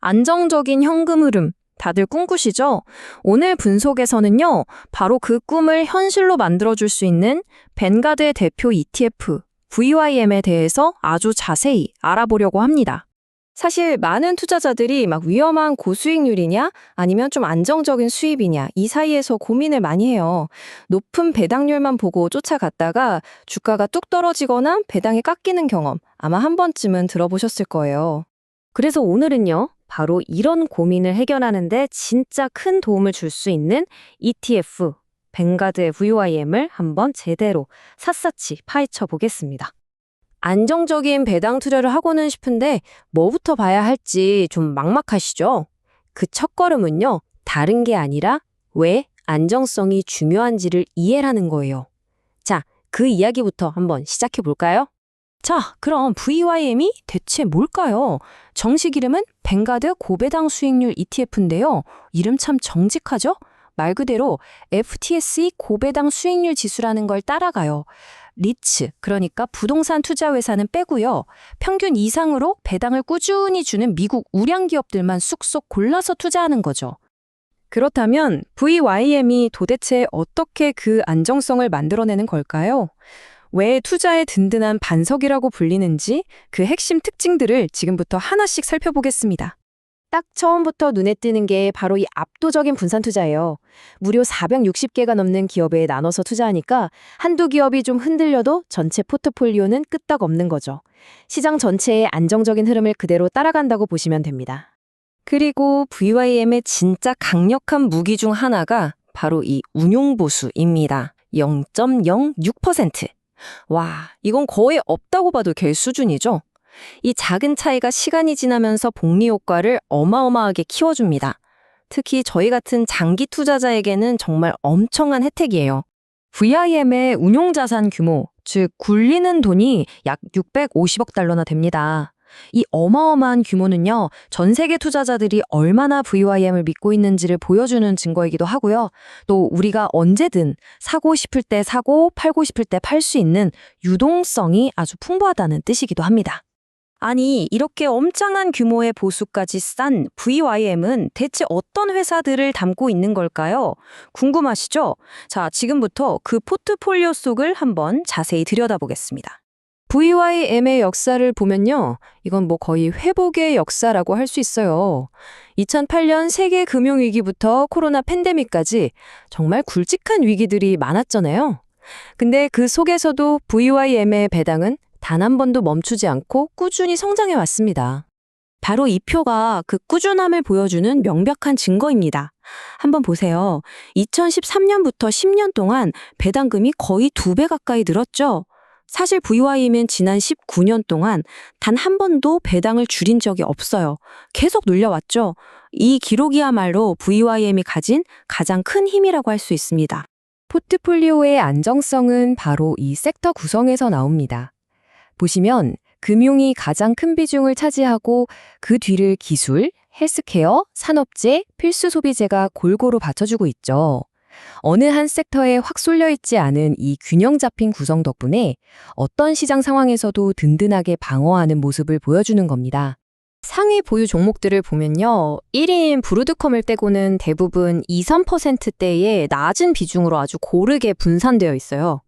안정적인 현금 흐름, 다들 꿈꾸시죠? 오늘 분석에서는요, 바로 그 꿈을 현실로 만들어줄 수 있는 벤가드의 대표 ETF, VYM에 대해서 아주 자세히 알아보려고 합니다. 사실 많은 투자자들이 막 위험한 고수익률이냐 아니면 좀 안정적인 수입이냐 이 사이에서 고민을 많이 해요. 높은 배당률만 보고 쫓아갔다가 주가가 뚝 떨어지거나 배당이 깎이는 경험 아마 한 번쯤은 들어보셨을 거예요. 그래서 오늘은요, 바로 이런 고민을 해결하는데 진짜 큰 도움을 줄 수 있는 ETF, 뱅가드의 VYM을 한번 제대로 샅샅이 파헤쳐 보겠습니다. 안정적인 배당 투자를 하고는 싶은데 뭐부터 봐야 할지 좀 막막하시죠? 그 첫걸음은요, 다른 게 아니라 왜 안정성이 중요한지를 이해하는 거예요. 자, 그 이야기부터 한번 시작해 볼까요? 자, 그럼 VYM이 대체 뭘까요? 정식 이름은 뱅가드 고배당 수익률 ETF인데요. 이름 참 정직하죠? 말 그대로 FTSE 고배당 수익률 지수라는 걸 따라가요. 리츠, 그러니까 부동산 투자 회사는 빼고요. 평균 이상으로 배당을 꾸준히 주는 미국 우량 기업들만 쑥쑥 골라서 투자하는 거죠. 그렇다면 VYM이 도대체 어떻게 그 안정성을 만들어내는 걸까요? 왜 투자의 든든한 반석이라고 불리는지 그 핵심 특징들을 지금부터 하나씩 살펴보겠습니다. 딱 처음부터 눈에 띄는 게 바로 이 압도적인 분산 투자예요. 무려 460개가 넘는 기업에 나눠서 투자하니까 한두 기업이 좀 흔들려도 전체 포트폴리오는 끄떡없는 거죠. 시장 전체의 안정적인 흐름을 그대로 따라간다고 보시면 됩니다. 그리고 VYM의 진짜 강력한 무기 중 하나가 바로 이 운용보수입니다. 0.06%. 와, 이건 거의 없다고 봐도 될 수준이죠. 이 작은 차이가 시간이 지나면서 복리 효과를 어마어마하게 키워줍니다. 특히 저희 같은 장기 투자자에게는 정말 엄청난 혜택이에요. VIM의 운용자산 규모, 즉 굴리는 돈이 약 650억 달러나 됩니다. 이 어마어마한 규모는요, 전 세계 투자자들이 얼마나 VYM을 믿고 있는지를 보여주는 증거이기도 하고요. 또 우리가 언제든 사고 싶을 때 사고, 팔고 싶을 때 팔 수 있는 유동성이 아주 풍부하다는 뜻이기도 합니다. 아니, 이렇게 엄청난 규모의 보수까지 싼 VYM은 대체 어떤 회사들을 담고 있는 걸까요? 궁금하시죠? 자, 지금부터 그 포트폴리오 속을 한번 자세히 들여다보겠습니다. VYM의 역사를 보면요. 이건 뭐 거의 회복의 역사라고 할 수 있어요. 2008년 세계 금융위기부터 코로나 팬데믹까지 정말 굵직한 위기들이 많았잖아요. 근데 그 속에서도 VYM의 배당은 단 한 번도 멈추지 않고 꾸준히 성장해 왔습니다. 바로 이 표가 그 꾸준함을 보여주는 명백한 증거입니다. 한번 보세요. 2013년부터 10년 동안 배당금이 거의 2배 가까이 늘었죠. 사실 VYM은 지난 19년 동안 단 한 번도 배당을 줄인 적이 없어요. 계속 눌려왔죠. 이 기록이야말로 VYM이 가진 가장 큰 힘이라고 할 수 있습니다. 포트폴리오의 안정성은 바로 이 섹터 구성에서 나옵니다. 보시면 금융이 가장 큰 비중을 차지하고 그 뒤를 기술, 헬스케어, 산업재, 필수 소비재가 골고루 받쳐주고 있죠. 어느 한 섹터에 확 쏠려 있지 않은 이 균형 잡힌 구성 덕분에 어떤 시장 상황에서도 든든하게 방어하는 모습을 보여주는 겁니다. 상위 보유 종목들을 보면요. 1위인 브루드컴을 빼고는 대부분 2, 3%대의 낮은 비중으로 아주 고르게 분산되어 있어요.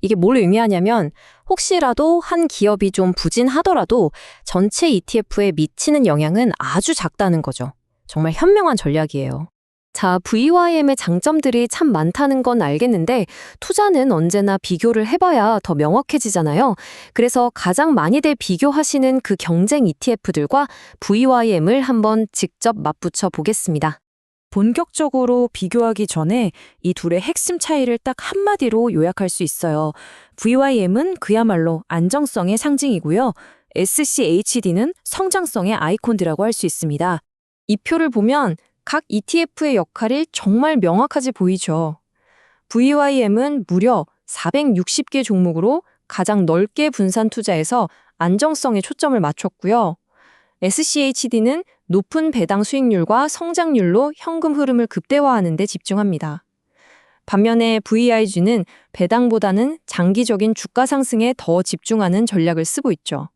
이게 뭘 의미하냐면 혹시라도 한 기업이 좀 부진하더라도 전체 ETF에 미치는 영향은 아주 작다는 거죠. 정말 현명한 전략이에요. 자, VYM의 장점들이 참 많다는 건 알겠는데 투자는 언제나 비교를 해봐야 더 명확해지잖아요. 그래서 가장 많이들 비교하시는 그 경쟁 ETF들과 VYM을 한번 직접 맞붙여 보겠습니다. 본격적으로 비교하기 전에 이 둘의 핵심 차이를 딱 한마디로 요약할 수 있어요. VYM은 그야말로 안정성의 상징이고요. SCHD는 성장성의 아이콘이라고 할 수 있습니다. 이 표를 보면 각 ETF의 역할이 정말 명확하게 보이죠. VYM은 무려 460개 종목으로 가장 넓게 분산 투자해서 안정성에 초점을 맞췄고요. SCHD는 높은 배당 수익률과 성장률로 현금 흐름을 극대화하는 데 집중합니다. 반면에 VIG는 배당보다는 장기적인 주가 상승에 더 집중하는 전략을 쓰고 있죠.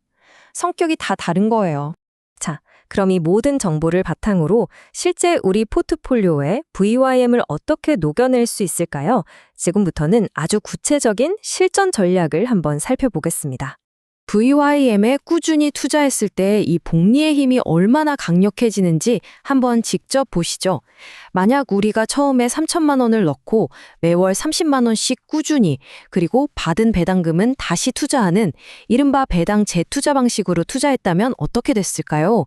성격이 다 다른 거예요. 자, 그럼 이 모든 정보를 바탕으로 실제 우리 포트폴리오에 VYM을 어떻게 녹여낼 수 있을까요? 지금부터는 아주 구체적인 실전 전략을 한번 살펴보겠습니다. VYM에 꾸준히 투자했을 때 이 복리의 힘이 얼마나 강력해지는지 한번 직접 보시죠. 만약 우리가 처음에 3천만 원을 넣고 매월 30만 원씩 꾸준히 그리고 받은 배당금은 다시 투자하는 이른바 배당 재투자 방식으로 투자했다면 어떻게 됐을까요?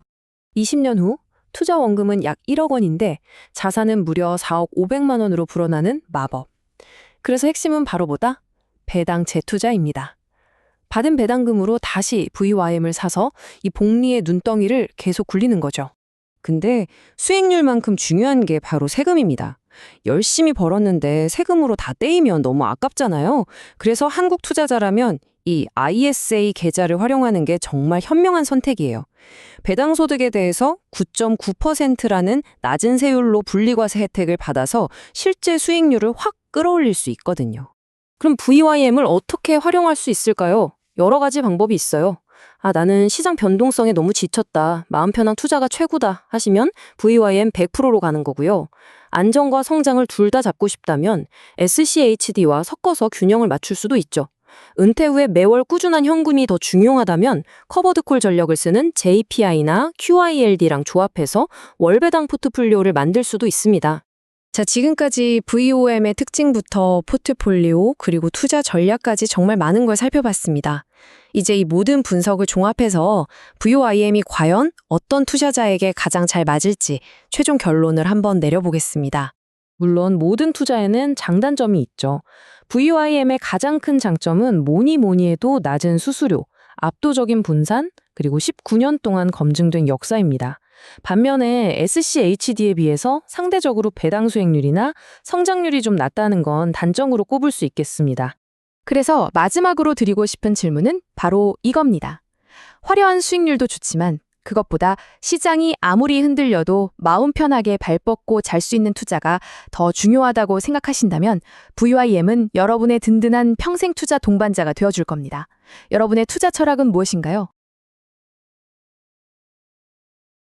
20년 후 투자 원금은 약 1억 원인데 자산은 무려 4억 500만 원으로 불어나는 마법. 그래서 핵심은 바로 뭐다? 배당 재투자입니다. 받은 배당금으로 다시 VYM을 사서 이 복리의 눈덩이를 계속 굴리는 거죠. 근데 수익률만큼 중요한 게 바로 세금입니다. 열심히 벌었는데 세금으로 다 떼이면 너무 아깝잖아요. 그래서 한국 투자자라면 이 ISA 계좌를 활용하는 게 정말 현명한 선택이에요. 배당 소득에 대해서 9.9%라는 낮은 세율로 분리과세 혜택을 받아서 실제 수익률을 확 끌어올릴 수 있거든요. 그럼 VYM을 어떻게 활용할 수 있을까요? 여러 가지 방법이 있어요. 나는 시장 변동성에 너무 지쳤다. 마음 편한 투자가 최고다 하시면 VYM 100%로 가는 거고요. 안정과 성장을 둘 다 잡고 싶다면 SCHD와 섞어서 균형을 맞출 수도 있죠. 은퇴 후에 매월 꾸준한 현금이 더 중요하다면 커버드콜 전략을 쓰는 JPI나 QILD랑 조합해서 월배당 포트폴리오를 만들 수도 있습니다. 자, 지금까지 VOM의 특징부터 포트폴리오 그리고 투자 전략까지 정말 많은 걸 살펴봤습니다. 이제 이 모든 분석을 종합해서 VOIM이 과연 어떤 투자자에게 가장 잘 맞을지 최종 결론을 한번 내려보겠습니다. 물론 모든 투자에는 장단점이 있죠. VOIM의 가장 큰 장점은 뭐니 해도 낮은 수수료, 압도적인 분산, 그리고 19년 동안 검증된 역사입니다. 반면에 SCHD에 비해서 상대적으로 배당 수익률이나 성장률이 좀 낮다는 건 단점으로 꼽을 수 있겠습니다. 그래서 마지막으로 드리고 싶은 질문은 바로 이겁니다. 화려한 수익률도 좋지만 그것보다 시장이 아무리 흔들려도 마음 편하게 발 뻗고 잘 수 있는 투자가 더 중요하다고 생각하신다면 VYM은 여러분의 든든한 평생 투자 동반자가 되어줄 겁니다. 여러분의 투자 철학은 무엇인가요?